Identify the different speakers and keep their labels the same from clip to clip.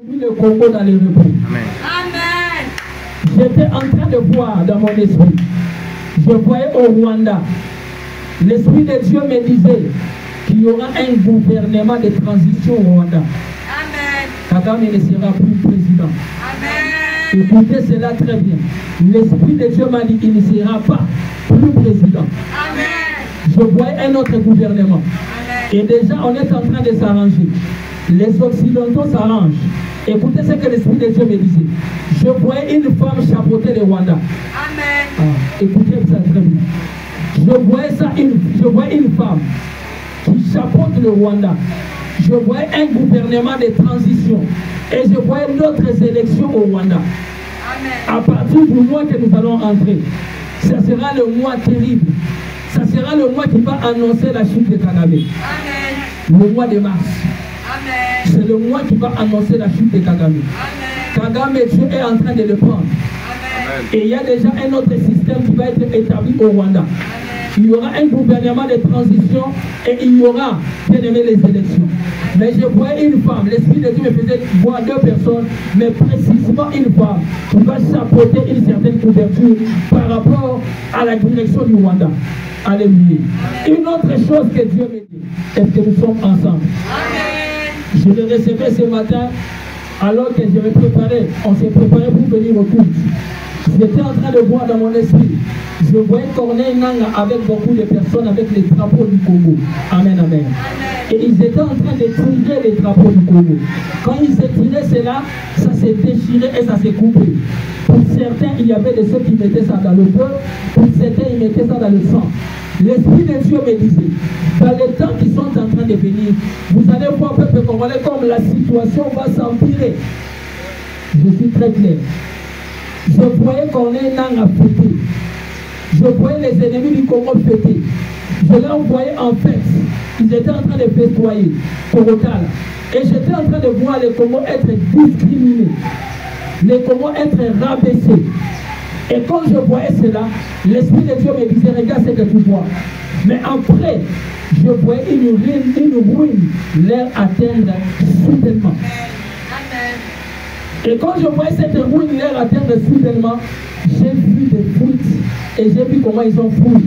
Speaker 1: Le Congo dans le repos.
Speaker 2: Amen.
Speaker 1: J'étais en train de voir dans mon esprit. Je voyais au Rwanda. L'Esprit de Dieu me disait qu'il y aura un gouvernement de transition au Rwanda.
Speaker 2: Amen.
Speaker 1: Kagame ne sera plus président.
Speaker 2: Amen.
Speaker 1: Écoutez cela très bien. L'Esprit de Dieu m'a dit qu'il ne sera pas plus président.
Speaker 2: Amen.
Speaker 1: Je voyais un autre gouvernement.
Speaker 2: Amen.
Speaker 1: Et déjà, on est en train de s'arranger. Les Occidentaux s'arrangent. Écoutez ce que l'Esprit de Dieu me disait. Je voyais une femme chapeauter le Rwanda.
Speaker 2: Amen.
Speaker 1: Écoutez ça très bien. Je voyais une femme qui chapeaute le Rwanda. Je voyais un gouvernement de transition. Et je voyais d'autres élections au Rwanda.
Speaker 2: Amen.
Speaker 1: À partir du mois que nous allons entrer, ce sera le mois terrible. Ce sera le mois qui va annoncer la chute de Kagame.
Speaker 2: Amen.
Speaker 1: Le mois de mars.
Speaker 2: Amen.
Speaker 1: C'est le mois qui va annoncer la chute de Kagame.
Speaker 2: Amen.
Speaker 1: Kagame, Dieu est en train de le prendre.
Speaker 2: Amen.
Speaker 1: Et il y a déjà un autre système qui va être établi au Rwanda.
Speaker 2: Amen.
Speaker 1: Il y aura un gouvernement de transition et il y aura, bien aimé, les élections. Mais je voyais une femme, l'Esprit de Dieu me faisait voir deux personnes, mais précisément une femme qui va chapeauter une certaine couverture par rapport à la direction du Rwanda. Alléluia. Une autre chose que Dieu me dit, est-ce que nous sommes ensemble?
Speaker 2: Amen.
Speaker 1: Je le recevais ce matin alors que je me préparais. On s'est préparé pour venir au culte. J'étais en train de voir dans mon esprit. Je voyais Corneille Nanga avec beaucoup de personnes avec les drapeaux du Congo. Amen, amen.
Speaker 2: Amen.
Speaker 1: Et ils étaient en train de tirer les drapeaux du Congo. Quand ils se tiraient cela, ça s'est déchiré et ça s'est coupé. Pour certains, il y avait de ceux qui mettaient ça dans le feu. Pour certains, ils mettaient ça dans le sang. L'Esprit de Dieu me disait, dans les temps qui sont en train de venir, vous allez voir, peuple congolais, comme la situation va s'empirer. Je suis très clair. Je voyais Corneille Nanga fêter. Je voyais les ennemis du Congo fêter. Je les envoyais en fête. Ils étaient en train de festoyer, Total. Et j'étais en train de voir les Congos être discriminés. Les Congos être rabaissés. Et quand je voyais cela, l'Esprit de Dieu me disait, regarde ce que tu vois. Mais après, je voyais une ruine leur atteindre soudainement.
Speaker 2: Amen.
Speaker 1: Et quand je voyais cette ruine leur atteindre soudainement, j'ai vu des fruits et j'ai vu comment ils ont fouillé.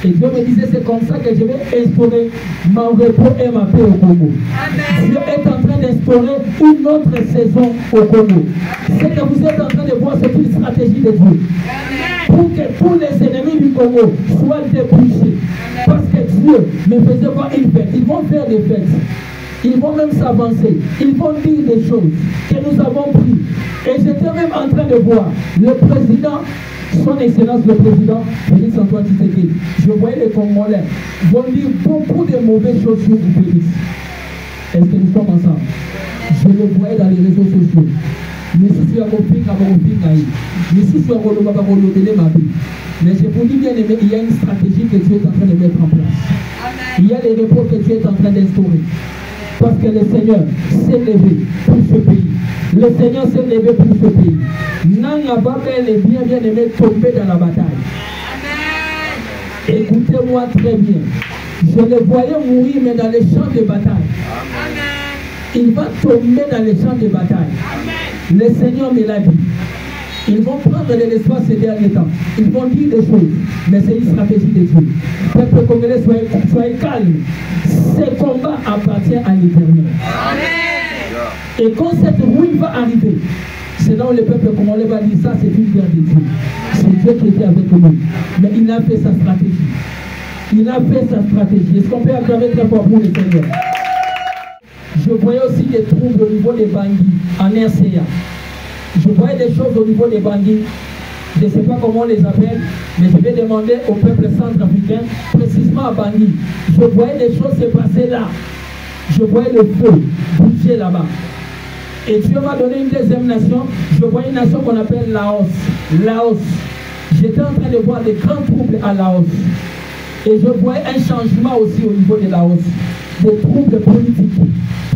Speaker 1: Et Dieu me disait, c'est comme ça que je vais instaurer mon repos et ma paix au Congo.
Speaker 2: Amen.
Speaker 1: Dieu est en train d'instaurer une autre saison au Congo. Ce que vous êtes en train de voir, c'est une stratégie de Dieu.
Speaker 2: Amen.
Speaker 1: Pour que tous les ennemis du Congo soient débouchés. Parce que Dieu me faisait voir une fête. Ils vont faire des fêtes. Ils vont même s'avancer. Ils vont dire des choses que nous avons pris. Et j'étais même en train de voir le président, son excellence le président Félix Antoine Tshisekedi. Je voyais les Congolais vont dire beaucoup de mauvaises choses sur du Félix. Est-ce que nous sommes ensemble? Je le voyais dans les réseaux sociaux. Mais si tu as compris, mais je vous dis bien aimé, il y a une stratégie que Dieu est en train de mettre en place.
Speaker 2: Amen.
Speaker 1: Il y a des repos que Dieu est en train d'instaurer. Parce que le Seigneur s'est levé pour ce pays. Le Seigneur s'est levé pour ce pays. Nanga Babel est bien aimé tomber dans la bataille.
Speaker 2: Amen.
Speaker 1: Écoutez-moi très bien. Je le voyais mourir, mais dans les champs de bataille.
Speaker 2: Amen.
Speaker 1: Il va tomber dans les champs de bataille.
Speaker 2: Amen.
Speaker 1: Le Seigneur me l'a dit. Ils vont prendre de l'espace ces derniers temps. Ils vont dire des choses, mais c'est une stratégie de Dieu. Peuple congolais, soyez calme. Ce combat appartient à l'Éternel. Et quand cette ruine va arriver, c'est là où le peuple congolais va dire ça, c'est une guerre de Dieu. C'est Dieu qui était avec nous. Mais il a fait sa stratégie. Il a fait sa stratégie. Est-ce qu'on peut acclamer très fort pour le Seigneur? Je voyais aussi des troubles au niveau des Bangui en RCA. Je voyais des choses au niveau des Bangui. Je ne sais pas comment on les appelle, mais je vais demander au peuple centrafricain, précisément à Bangui. Je voyais des choses se passer là. Je voyais le feu bouger là-bas. Et Dieu m'a donné une deuxième nation. Je voyais une nation qu'on appelle Laos. Laos. J'étais en train de voir des grands troubles à Laos. Et je voyais un changement aussi au niveau de Laos. Des troubles politiques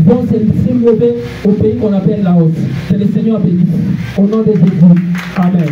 Speaker 1: vont se lever au pays qu'on appelle Laos. Que le Seigneur bénisse. Au nom de Jésus. Amen.